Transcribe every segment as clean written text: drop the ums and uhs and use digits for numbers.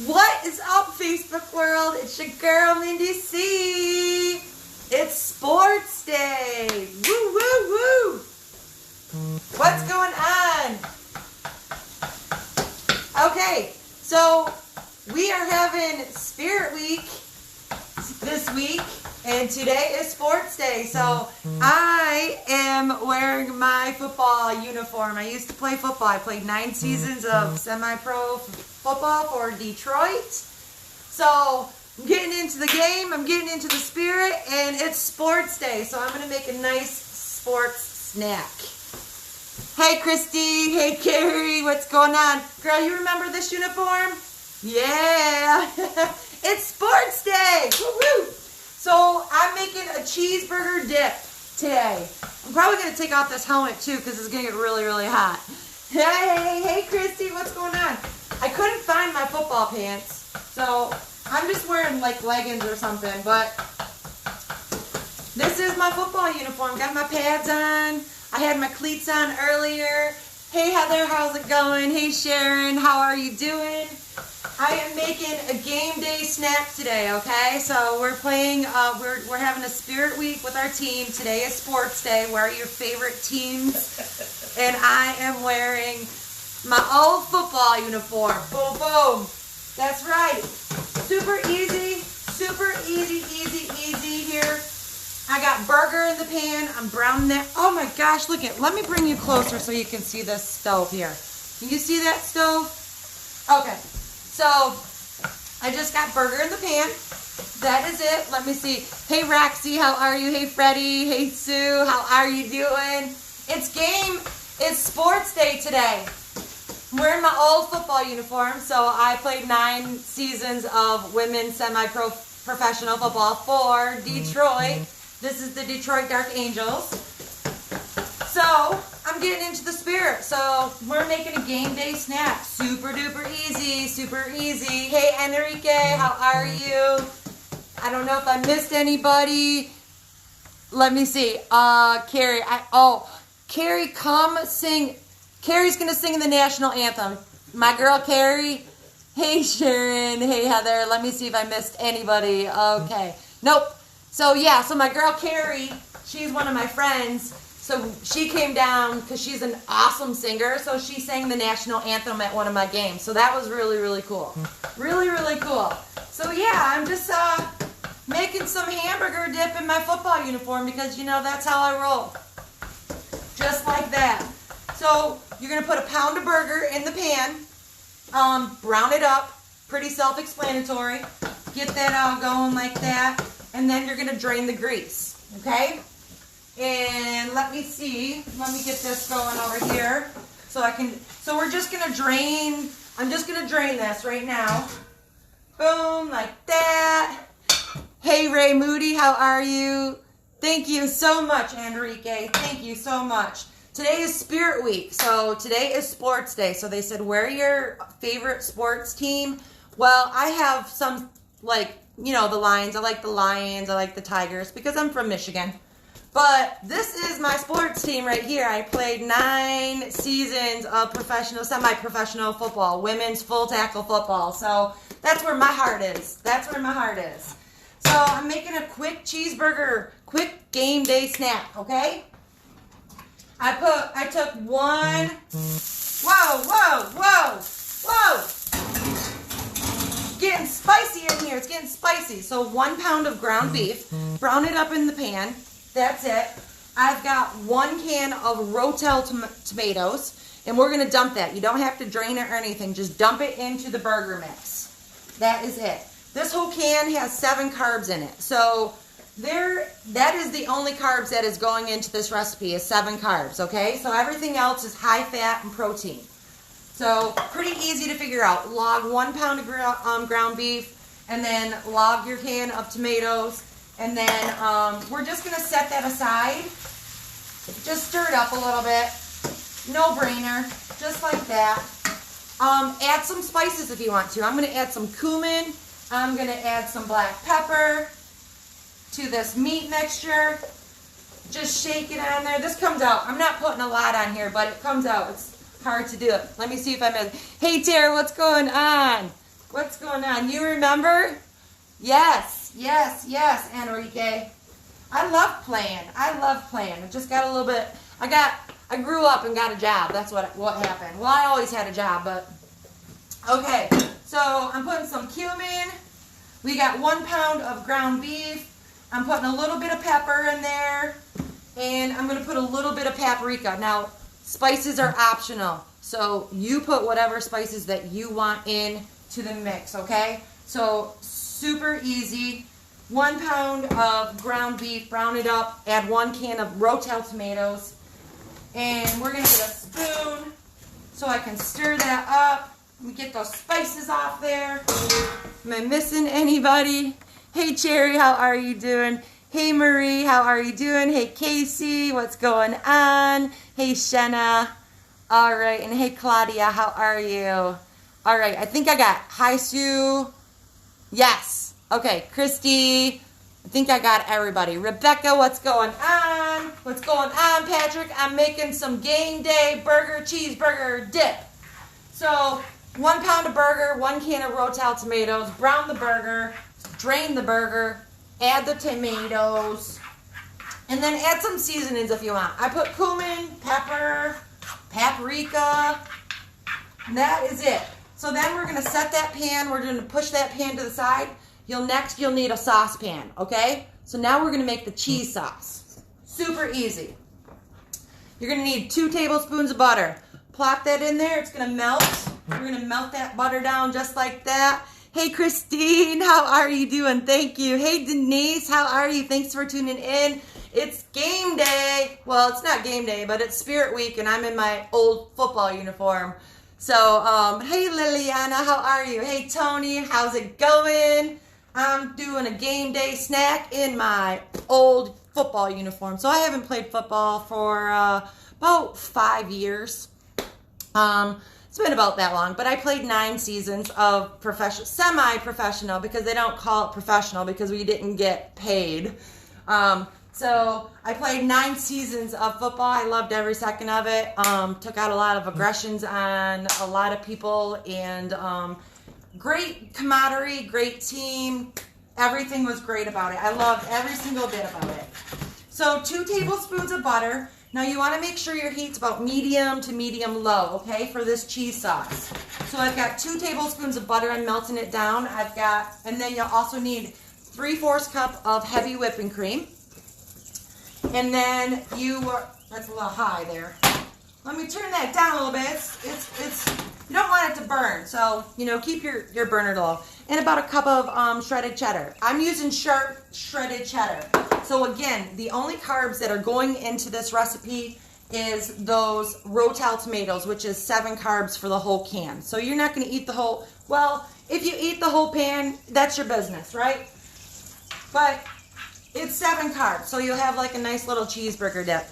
What is up, Facebook world? It's your girl, Mindy C. It's sports day. Woo, woo, woo. What's going on? Okay, so we are having Spirit Week this week, and today is sports day. So I am wearing my football uniform. I used to play football. I played 9 seasons of semi-pro football for Detroit. So I'm getting into the game, I'm getting into the spirit, and it's sports day. So I'm going to make a nice sports snack. Hey Christy, hey Carrie, what's going on? Girl, you remember this uniform? Yeah, it's sports day. Woo-woo. So I'm making a cheeseburger dip today. I'm probably going to take off this helmet too because it's going to get really, really hot. Hey Christy, what's going on? I couldn't find my football pants, so I'm just wearing like leggings or something, but this is my football uniform. Got my pads on. I had my cleats on earlier. Hey Heather, how's it going? Hey Sharon, how are you doing? I am making a game day snack today, okay? So we're playing, we're having a Spirit Week with our team. Today is sports day. Wear your favorite teams. And I am wearing my old football uniform. Boom, boom. That's right. Super easy here. I got burger in the pan. I'm browning that. Oh my gosh, look at, let me bring you closer so you can see this stove here. Can you see that stove? Okay. So, I just got burger in the pan. That is it. Let me see. Hey, Roxy, how are you? Hey, Freddie. Hey, Sue, how are you doing? It's sports day today. I'm wearing my old football uniform. So, I played 9 seasons of women's semi-pro professional football for Detroit. This is the Detroit Dark Angels. So, I'm getting into the spirit. So, we're making a game day snack. Super duper easy, super easy. Hey, Enrique, how are you? I don't know if I missed anybody. Let me see. Carrie, Carrie, come sing. Carrie's going to sing the national anthem. My girl, Carrie. Hey, Sharon. Hey, Heather. Let me see if I missed anybody. Okay. Nope. So, yeah. So, my girl, Carrie, she's one of my friends. So she came down because she's an awesome singer. So she sang the national anthem at one of my games. So that was really, really cool. Really, really cool. So yeah, I'm just making some hamburger dip in my football uniform because, you know, that's how I roll. Just like that. So you're going to put a pound of burger in the pan. Brown it up. Pretty self-explanatory. Get that all going like that. And then you're going to drain the grease. Okay? And let me see. Let me get this going over here. So we're just going to drain. I'm just going to drain this right now. Boom, like that. Hey, Ray Moody, how are you? Thank you so much, Enrique. Thank you so much. Today is Spirit Week. So today is sports day. So they said, wear your favorite sports team. Well, I have some, like, you know, the Lions. I like the Lions. I like the Tigers because I'm from Michigan. But this is my sports team right here. I played 9 seasons of professional, semi-professional football, women's full tackle football. So that's where my heart is. That's where my heart is. So I'm making a quick cheeseburger, quick game day snack, okay? I took one, whoa. Getting spicy in here. It's getting spicy. So 1 pound of ground beef. Brown it up in the pan. That's it. I've got 1 can of Rotel tomatoes, and we're going to dump that. You don't have to drain it or anything. Just dump it into the burger mix. That is it. This whole can has 7 carbs in it. So that is the only carbs that is going into this recipe is 7 carbs, okay? So everything else is high fat and protein. So pretty easy to figure out. Log 1 pound of ground beef, and then log your can of tomatoes. And then we're just going to set that aside. Just stir it up a little bit. No brainer. Just like that. Add some spices if you want to. I'm going to add some cumin. I'm going to add some black pepper to this meat mixture. Just shake it on there. This comes out. I'm not putting a lot on here, but it comes out. It's hard to do it. Let me see if I missed. Hey, Tara, what's going on? What's going on? You remember? Yes, yes, yes, Enrique. I love playing. I love playing. I just got a little bit. I grew up and got a job. That's what happened. Well, I always had a job, but okay. So I'm putting some cumin. We got 1 pound of ground beef. I'm putting a little bit of pepper in there, and I'm gonna put a little bit of paprika. Now, spices are optional, so you put whatever spices that you want in to the mix. Okay? So super easy. 1 pound of ground beef, brown it up, add 1 can of Rotel tomatoes, and we're going to get a spoon so I can stir that up. Let me get those spices off there. Am I missing anybody? Hey Cherry, how are you doing? Hey Marie, how are you doing? Hey Casey, what's going on? Hey Shenna. All right, and hey Claudia, how are you? All right, I think I got hi Sue. Yes. Okay, Christy, I think I got everybody. Rebecca, what's going on? What's going on, Patrick? I'm making some game day burger cheeseburger dip. So 1 pound of burger, 1 can of Rotel tomatoes, brown the burger, drain the burger, add the tomatoes, and then add some seasonings if you want. I put cumin, pepper, paprika, and that is it. So then we're going to set that pan. We're going to push that pan to the side. Next, you'll need a saucepan, okay? So now we're going to make the cheese sauce. Super easy. You're going to need 2 tablespoons of butter. Plop that in there. It's going to melt. We're going to melt that butter down just like that. Hey, Christine, how are you doing? Thank you. Hey, Denise, how are you? Thanks for tuning in. It's game day. Well, it's not game day, but it's Spirit Week, and I'm in my old football uniform. So, hey, Liliana, how are you? Hey, Tony, how's it going? I'm doing a game day snack in my old football uniform. So I haven't played football for about 5 years. It's been about that long. But I played 9 seasons of semi-professional, because they don't call it professional because we didn't get paid. So I played 9 seasons of football. I loved every second of it. Took out a lot of aggressions on a lot of people, and great camaraderie, great team. Everything was great about it. I loved every single bit about it. So 2 tablespoons of butter. Now you want to make sure your heat's about medium to medium low, okay, for this cheese sauce. So I've got 2 tablespoons of butter. I'm melting it down. And then you'll also need 3/4 cup of heavy whipping cream. And then that's a little high there. Let me turn that down a little bit. You don't want it to burn, so, keep your burner low. And about a cup of shredded cheddar. I'm using sharp shredded cheddar. So again, the only carbs that are going into this recipe is those Rotel tomatoes, which is 7 carbs for the whole can. So you're not going to eat the whole, well, if you eat the whole pan, that's your business, right? But it's 7 carbs, so you'll have like a nice little cheeseburger dip.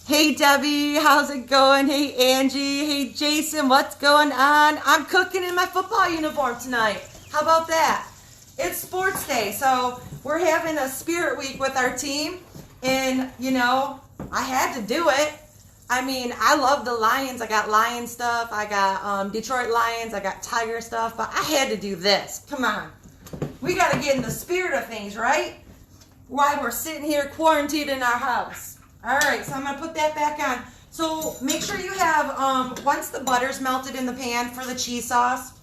Hey Debbie, how's it going? Hey Angie, hey Jason, what's going on? I'm cooking in my football uniform tonight. How about that? It's sports day, so we're having a Spirit Week with our team, and I had to do it. I mean, I love the Lions. I got Lion stuff. I got Detroit Lions. I got Tiger stuff, but I had to do this. Come on. We got to get in the spirit of things, right? Why we're sitting here quarantined in our house. All right, so I'm going to put that back on. So make sure you have, once the butter's melted in the pan for the cheese sauce,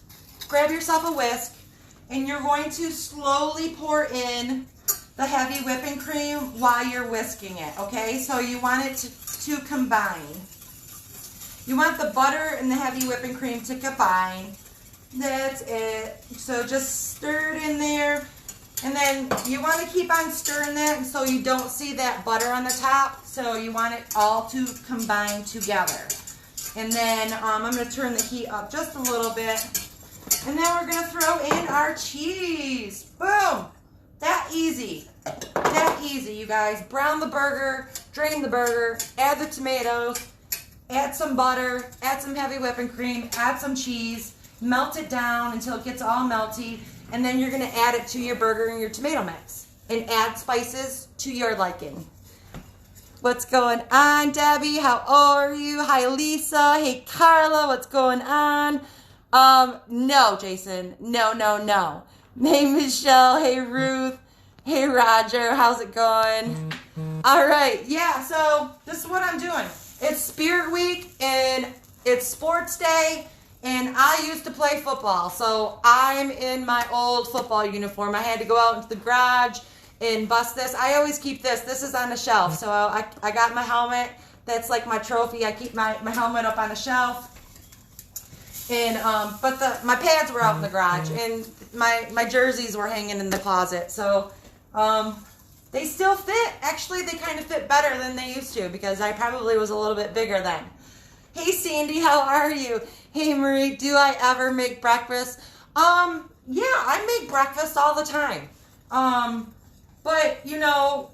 grab yourself a whisk, and you're going to slowly pour in the heavy whipping cream while you're whisking it, okay? So you want it to combine. You want the butter and the heavy whipping cream to combine. That's it. So just stir it in there. And then you want to keep on stirring that so you don't see that butter on the top. So you want it all to combine together. And then I'm going to turn the heat up just a little bit. And then we're going to throw in our cheese. Boom! That easy. That easy, you guys. Brown the burger, drain the burger, add the tomatoes, add some butter, add some heavy whipping cream, add some cheese, melt it down until it gets all melty. And then you're going to add it to your burger and your tomato mix. And add spices to your liking. What's going on, Debbie? How are you? Hi, Lisa. Hey, Carla. What's going on? No, Jason. No, no, no. Hey, Michelle. Hey, Ruth. Hey, Roger. How's it going? All right. Yeah, so this is what I'm doing. It's Spirit Week, and it's sports day, and I used to play football. So I'm in my old football uniform. I had to go out into the garage and bust this. I always keep this. This is on the shelf. So I got my helmet. That's like my trophy. I keep my helmet up on the shelf. And but my pads were out in the garage, and my jerseys were hanging in the closet. So they still fit. Actually, they kind of fit better than they used to because I probably was a little bit bigger then. Hey, Sandy, how are you? Hey, Marie, do I ever make breakfast? Yeah, I make breakfast all the time. But you know,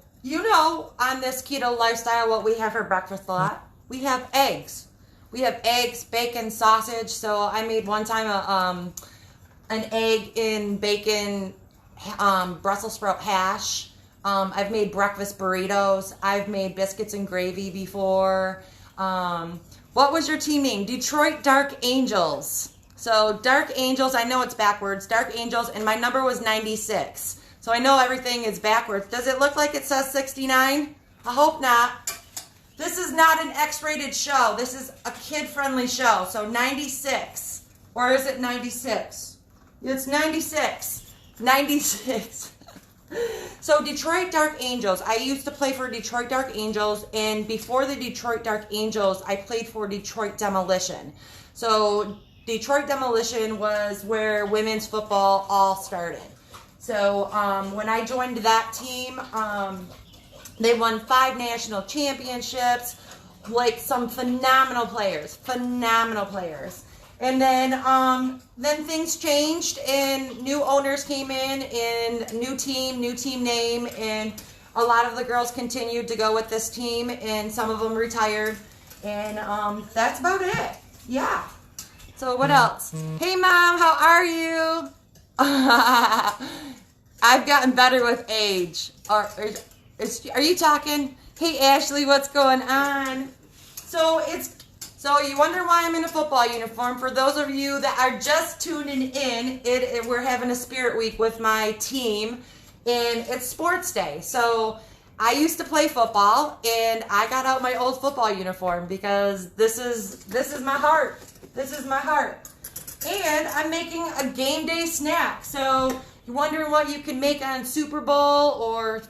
on this keto lifestyle, what we have for breakfast a lot, we have eggs. We have eggs, bacon, sausage. So I made one time an egg in bacon, Brussels sprout hash. I've made breakfast burritos. I've made biscuits and gravy before. What was your team name? Detroit Dark Angels. So Dark Angels, I know it's backwards. Dark Angels, and my number was 96. So I know everything is backwards. Does it look like it says 69? I hope not. This is not an X-rated show. This is a kid-friendly show. So 96. Or is it 96? It's 96. 96. So Detroit Dark Angels. I used to play for Detroit Dark Angels. And before the Detroit Dark Angels, I played for Detroit Demolition. So Detroit Demolition was where women's football all started. So when I joined that team, they won 5 national championships, like some phenomenal players. And then things changed, and new owners came in, and new team name, and a lot of the girls continued to go with this team, and some of them retired, and that's about it. Yeah. So what else? Hey, Mom, how are you? I've gotten better with age. Are you talking? Hey, Ashley, what's going on? So you wonder why I'm in a football uniform. For those of you that are just tuning in, we're having a Spirit Week with my team, and it's sports day. So I used to play football, and I got out my old football uniform because this is my heart. This is my heart. And I'm making a game day snack. So you're wondering what you can make on Super Bowl or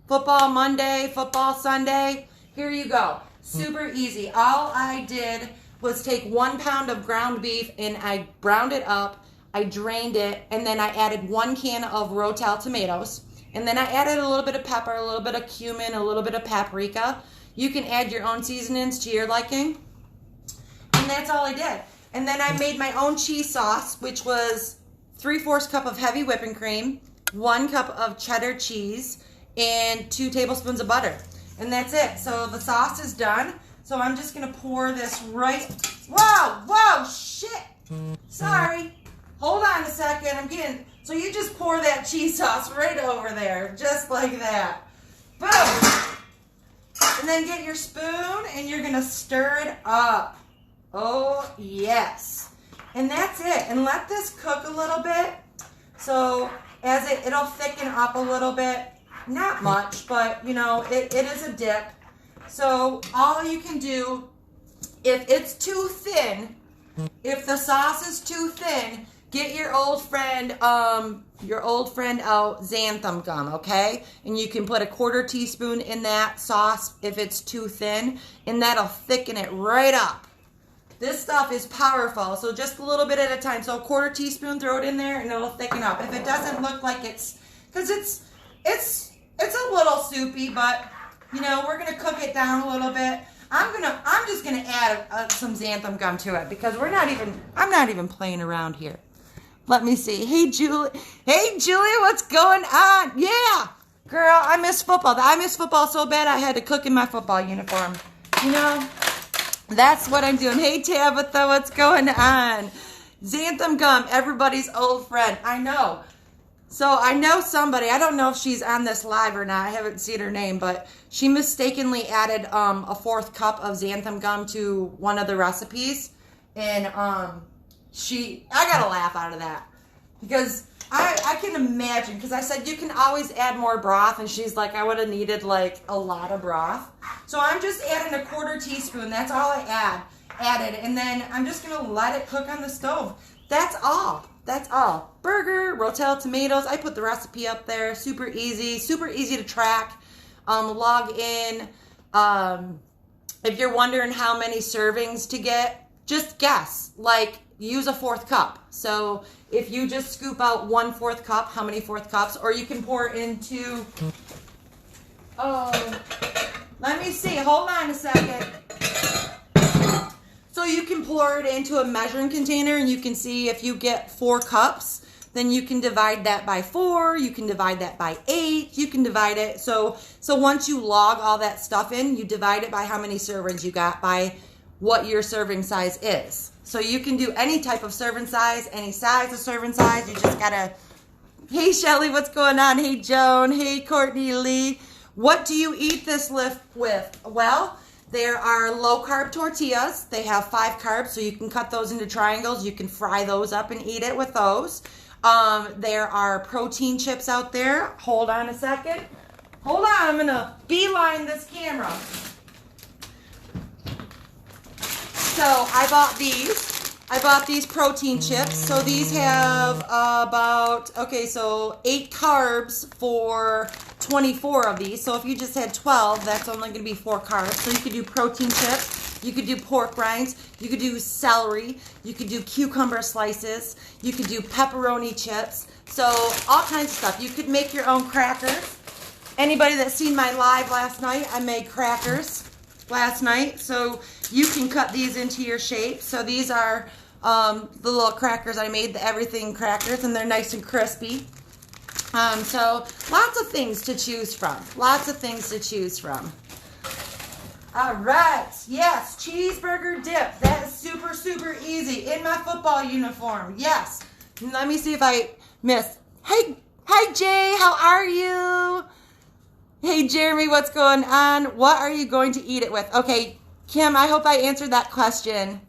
football Monday, football Sunday. Here you go. Super easy. All I did was take 1 pound of ground beef, and I browned it up. I drained it, and then I added 1 can of Rotel tomatoes. And then I added a little bit of pepper, a little bit of cumin, a little bit of paprika. You can add your own seasonings to your liking. And that's all I did. And then I made my own cheese sauce, which was 3/4 cup of heavy whipping cream, 1 cup of cheddar cheese, and 2 tablespoons of butter. And that's it. So the sauce is done. So I'm just going to pour this right... Whoa, shit. Sorry. Hold on a second. So you just pour that cheese sauce right over there, just like that. Boom. And then get your spoon, and you're going to stir it up. Oh, yes. And that's it. And let this cook a little bit. So as it'll thicken up a little bit. Not much, but, it is a dip. So all you can do, if it's too thin, if the sauce is too thin, get your old friend out, xanthan gum, okay? And you can put a 1/4 teaspoon in that sauce if it's too thin, and that'll thicken it right up. This stuff is powerful, so just a little bit at a time. So a 1/4 teaspoon, throw it in there, and it'll thicken up. If it doesn't look like because it's a little soupy, but we're gonna cook it down a little bit. I'm just gonna add some xanthan gum to it because I'm not even playing around here. Let me see. Hey, Julie, what's going on? Yeah, girl, I miss football. I miss football so bad I had to cook in my football uniform. That's what I'm doing. Hey, Tabitha, what's going on? Xanthan gum, everybody's old friend. I know. So I know somebody, I don't know if she's on this live or not, I haven't seen her name, but she mistakenly added a 4th cup of xanthan gum to one of the recipes. And I got a laugh out of that because I can imagine, because I said you can always add more broth, and she's like, I would have needed like a lot of broth. So I'm just adding a 1/4 teaspoon. That's all I added, and then I'm just gonna let it cook on the stove. That's all. That's all. Burger, Rotel tomatoes. I put the recipe up there. Super easy to track. Log in. If you're wondering how many servings to get, just guess. Like, use a 1/4 cup. So if you just scoop out 1/4 cup, how many 1/4 cups? Or you can pour into, let me see. Hold on a second. So you can pour it into a measuring container, and you can see if you get 4 cups, then you can divide that by 4. You can divide that by 8. You can divide it. So once you log all that stuff in, you divide it by how many servings you got by what your serving size is. So you can do any type of serving size, any size of serving size. You just gotta, hey Shelly, what's going on? Hey Joan, hey Courtney Lee. What do you eat this with? Well, there are low carb tortillas. They have 5 carbs, so you can cut those into triangles. You can fry those up and eat it with those. There are protein chips out there. Hold on a second. Hold on, I'm gonna beeline this camera. So I bought these protein chips. So these have so 8 carbs for 24 of these. So if you just had 12, that's only going to be 4 carbs. So you could do protein chips, you could do pork rinds, you could do celery, you could do cucumber slices, you could do pepperoni chips. So all kinds of stuff. You could make your own crackers. Anybody that's seen my live last night, I made crackers last night. So you can cut these into your shape. So these are the little crackers I made, the everything crackers, and they're nice and crispy. So lots of things to choose from. Lots of things to choose from. All right. Yes, cheeseburger dip. That is super, super easy. In my football uniform. Yes. Let me see if I missed. Hey, hi Jay. How are you? Hey Jeremy, what's going on? What are you going to eat it with? Okay, Kim, I hope I answered that question.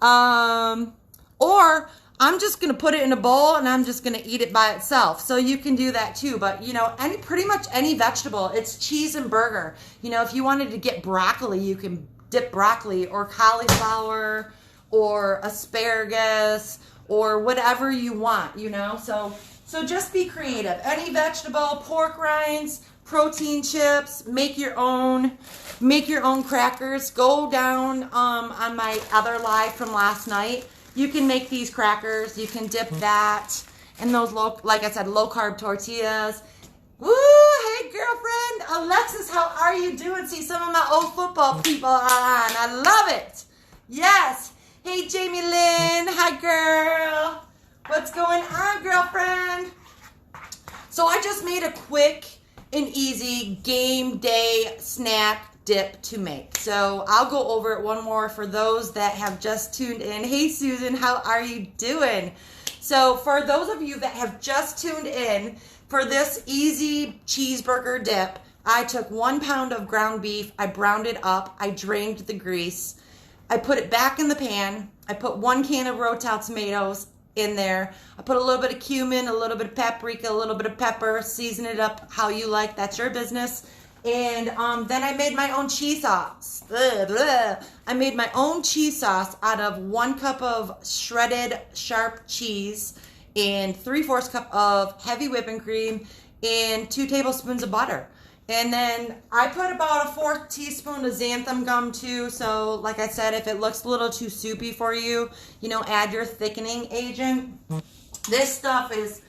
Or I'm just going to put it in a bowl and I'm just going to eat it by itself. So you can do that too. But, you know, pretty much any vegetable. It's cheese and burger. You know, if you wanted to get broccoli, you can dip broccoli or cauliflower or asparagus or whatever you want, you know. So just be creative. Any vegetable, pork rinds, protein chips, make your own crackers. Go down on my other live from last night. You can make these crackers. You can dip that in those like I said, low carb tortillas. Woo! Hey girlfriend, Alexis, how are you doing? See some of my old football people on. I love it. Yes. Hey Jamie Lynn, hi girl. What's going on, girlfriend? So I just made a quick and easy game day snack dip to make. So I'll go over it one more for those that have just tuned in. Hey Susan, how are you doing? So for those of you that have just tuned in, for this easy cheeseburger dip, I took 1 pound of ground beef, I browned it up, I drained the grease, I put it back in the pan, I put 1 can of Rotel tomatoes in there, I put a little bit of cumin, a little bit of paprika, a little bit of pepper, season it up how you like, that's your business. And then I made my own cheese sauce. I made my own cheese sauce out of 1 cup of shredded sharp cheese and 3/4 cup of heavy whipping cream and 2 tablespoons of butter. And then I put about a 4th teaspoon of xanthan gum too. So like I said, if it looks a little too soupy for you, you know, add your thickening agent. This stuff is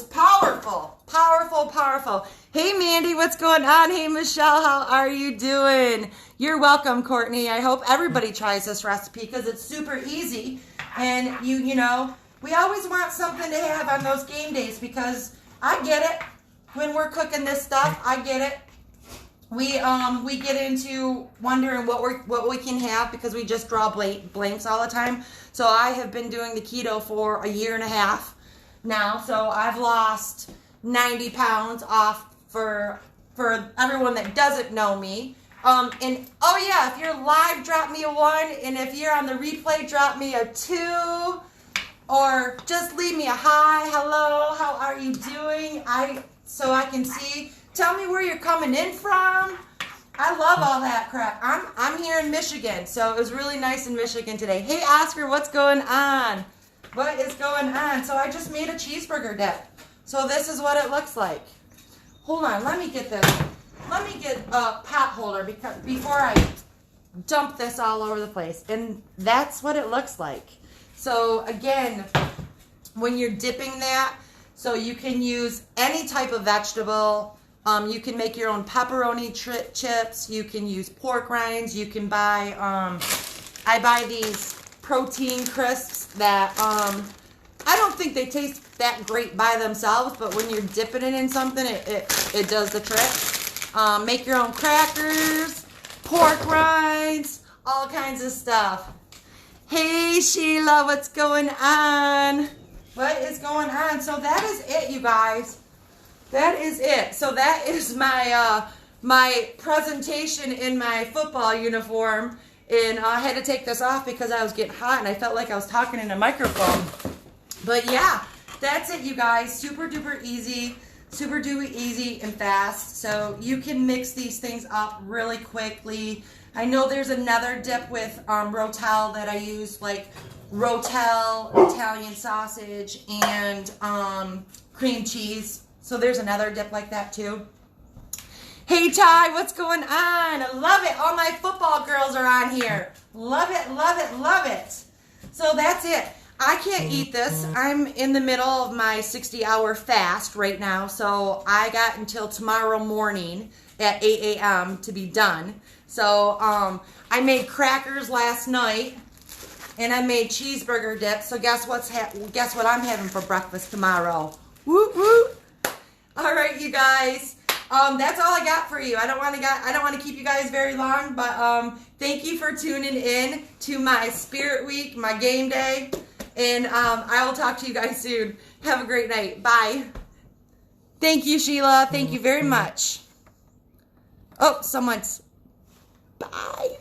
powerful. Powerful, powerful. Hey, Mandy, what's going on? Hey, Michelle, how are you doing? You're welcome, Courtney. I hope everybody tries this recipe because it's super easy. And, you know, we always want something to have on those game days because I get it. When we're cooking this stuff, I get it. We get into wondering what we can have because we just draw blanks all the time. So I have been doing the keto for a 1.5 years now, so I've lost 90 pounds off. For everyone that doesn't know me, And oh yeah, if you're live, drop me a 1, and if you're on the replay, drop me a 2, or just leave me a hi, hello, how are you doing? So I can see. Tell me where you're coming in from. I love all that crap. I'm here in Michigan, so it was really nice in Michigan today. Hey Oscar, what's going on? What is going on? So I just made a cheeseburger dip. So this is what it looks like. Hold on, let me get this. Let me get a pot holder before I dump this all over the place. And that's what it looks like. So again, when you're dipping that, so you can use any type of vegetable. You can make your own pepperoni chips. You can use pork rinds. You can buy, I buy these protein crisps that, I don't think they taste that great by themselves, but when you're dipping it in something, it does the trick. Make your own crackers, pork rinds, all kinds of stuff. Hey Sheila, what's going on? What is going on? So that is it, you guys. That is it. So that is my my presentation in my football uniform. And I had to take this off because I was getting hot and I felt like I was talking in a microphone. But yeah, that's it, you guys. Super duper easy. Super duper easy and fast. So you can mix these things up really quickly. I know there's another dip with Rotel that I use, like Rotel, Italian sausage, and cream cheese. So there's another dip like that too. Hey Ty, what's going on? I love it. All my football girls are on here. Love it, love it, love it. So that's it. I can't eat this. I'm in the middle of my 60-hour fast right now, so I got until tomorrow morning at 8 a.m. to be done. So I made crackers last night, and I made cheeseburger dip. So guess what I'm having for breakfast tomorrow? Woot woot! All right, you guys. That's all I got for you. I don't want to keep you guys very long, but thank you for tuning in to my Spirit Week, my game day. And I will talk to you guys soon. Have a great night. Bye. Thank you, Sheila. Thank you very much. Oh, someone's... Bye.